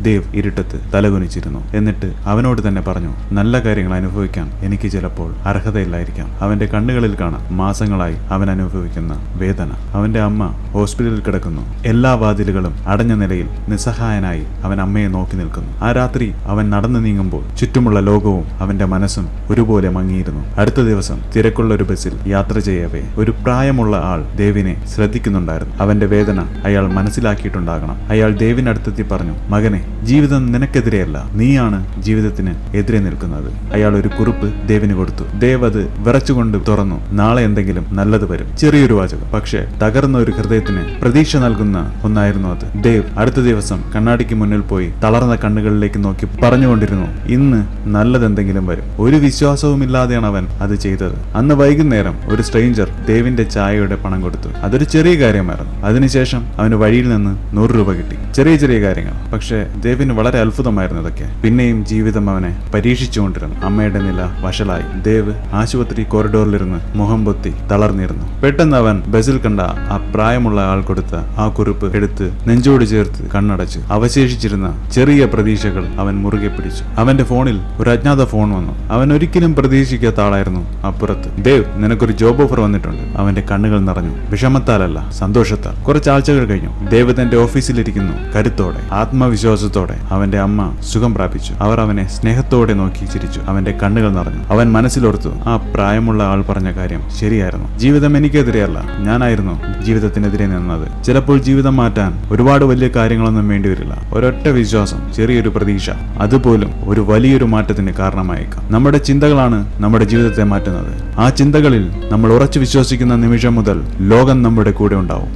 ദേവ് ഇരുട്ടത്ത് തലകുനിച്ചിരുന്നു. എന്നിട്ട് അവനോട് തന്നെ പറഞ്ഞു, നല്ല കാര്യങ്ങൾ അനുഭവിക്കാൻ എനിക്ക് ചിലപ്പോൾ അർഹതയില്ലായിരിക്കാം. അവന്റെ കണ്ണുകളിൽ കാണാം മാസങ്ങളായി അവൻ അനുഭവിക്കുന്ന വേദന. അവന്റെ അമ്മ ഹോസ്പിറ്റലിൽ കിടക്കുന്നു. എല്ലാ വാതിലുകളും അടഞ്ഞ നിലയിൽ നിസ്സഹായനായി അവൻ അമ്മയെ നോക്കി നിൽക്കുന്നു. ആ രാത്രി അവൻ നടന്നു നീങ്ങുമ്പോൾ ചുറ്റുമുള്ള ലോകവും അവന്റെ മനസ്സും ഒരുപോലെ മങ്ങിയിരുന്നു. അടുത്ത ദിവസം തിരക്കുള്ള ഒരു ബസ്സിൽ യാത്ര ചെയ്യവേ ഒരു പ്രായമുള്ള ആൾ ദേവിനെ ശ്രദ്ധിക്കുന്നുണ്ടായിരുന്നു. അവന്റെ വേദന അയാൾ മനസ്സിലാക്കിയിട്ടുണ്ടാകണം. അയാൾ ദേവിനടുത്തെത്തി പറഞ്ഞു, മകനെ, ജീവിതം നിനക്കെതിരെയല്ല, നീയാണ് ജീവിതത്തിന് എതിരെ നിൽക്കുന്നത്. അയാൾ ഒരു കുറിപ്പ് ദേവിന് കൊടുത്തു. ദേവ് അത് വിറച്ചുകൊണ്ട് തുറന്നു. നാളെ എന്തെങ്കിലും നല്ലത് വരും. ചെറിയൊരു വാചകം, പക്ഷേ തകർന്ന ഒരു ഹൃദയത്തിന് പ്രതീക്ഷ നൽകുന്ന ഒന്നായിരുന്നു അത്. ദേവ് അടുത്ത ദിവസം കണ്ണാടിക്ക് മുന്നിൽ പോയി തളർന്ന കണ്ണുകളിലേക്ക് നോക്കി പറഞ്ഞുകൊണ്ടിരുന്നു, ഇന്ന് നല്ലതെന്തെങ്കിലും വരും. ഒരു വിശ്വാസവുമില്ലാതെയാണ് അവൻ അത് ചെയ്തത്. അന്ന് വൈകുന്നേരം ഒരു സ്ട്രേഞ്ചർ ദേവിന്റെ ചായയുടെ പണം കൊടുത്തു. അതൊരു ചെറിയ കാര്യമായിരുന്നു. അതിനുശേഷം അവന് വഴിയിൽ നിന്ന് 100 രൂപ കിട്ടി. ചെറിയ ചെറിയ കാര്യങ്ങൾ, പക്ഷേ ദേവിന് വളരെ അത്ഭുതമായിരുന്നു ഇതൊക്കെ. പിന്നെയും ജീവിതം അവനെ പരീക്ഷിച്ചുകൊണ്ടിരുന്നു. അമ്മയുടെ നില വഷളായി. ദേവ് ആശുപത്രി കോറിഡോറിലിരുന്ന് മുഖം പൊത്തി തളർന്നിരുന്നു. പെട്ടെന്ന് അവൻ ബസിൽ കണ്ട ആ പ്രായമുള്ള ആൾ കൊടുത്ത ആ കുറിപ്പ് എടുത്ത് നെഞ്ചോട് ചേർത്ത് കണ്ണടച്ചു. അവശേഷിച്ചിരുന്ന ചെറിയ പ്രതീക്ഷകൾ അവൻ മുറുകെ പിടിച്ചു. അവന്റെ ഫോണിൽ ഒരു അജ്ഞാത ഫോൺ വന്നു. അവൻ ഒരിക്കലും പ്രതീക്ഷിക്കാത്ത ആളായിരുന്നു അപ്പുറത്ത്. ദേവ്, നിനക്കൊരു ജോബ് ഓഫർ വന്നിട്ടുണ്ട്. അവന്റെ കണ്ണുകൾ നിറഞ്ഞു. വിഷമത്താലല്ല, സന്തോഷത്താൽ. കുറച്ചാഴ്ചകൾ കഴിഞ്ഞു. ദേവ് തന്റെ ഓഫീസിലിരിക്കുന്നു. കരുത്തോടെ, ആത്മവിശ്വാസത്തോടെ. അവന്റെ അമ്മ സുഖം പ്രാപിച്ചു. അവർ അവനെ സ്നേഹത്തോടെ നോക്കി ചിരിച്ചു. അവന്റെ കണ്ണുകൾ നിറഞ്ഞു. അവൻ മനസ്സിലോർത്തു, ആ പ്രായമുള്ള ആൾ പറഞ്ഞ കാര്യം ശരിയായിരുന്നു. ജീവിതം എനിക്കെതിരെയല്ല, ഞാനായിരുന്നു ജീവിതത്തിനെതിരെ നിന്നത്. ചിലപ്പോൾ ജീവിതം മാറ്റാൻ ഒരുപാട് വലിയ കാര്യങ്ങളൊന്നും വേണ്ടിവരില്ല. ഒരൊറ്റ വിശ്വാസം, ചെറിയൊരു പ്രതീക്ഷ, അതുപോലും ഒരു വലിയൊരു മാറ്റത്തിന് കാരണമായേക്കാം. നമ്മുടെ ചിന്തകളാണ് നമ്മുടെ ജീവിതത്തെ മാറ്റുന്നത്. ആ ചിന്തകളിൽ നമ്മൾ ഉറച്ചു വിശ്വസിക്കുന്ന നിമിഷം മുതൽ ലോകം നമ്മുടെ കൂടെ ഉണ്ടാവും.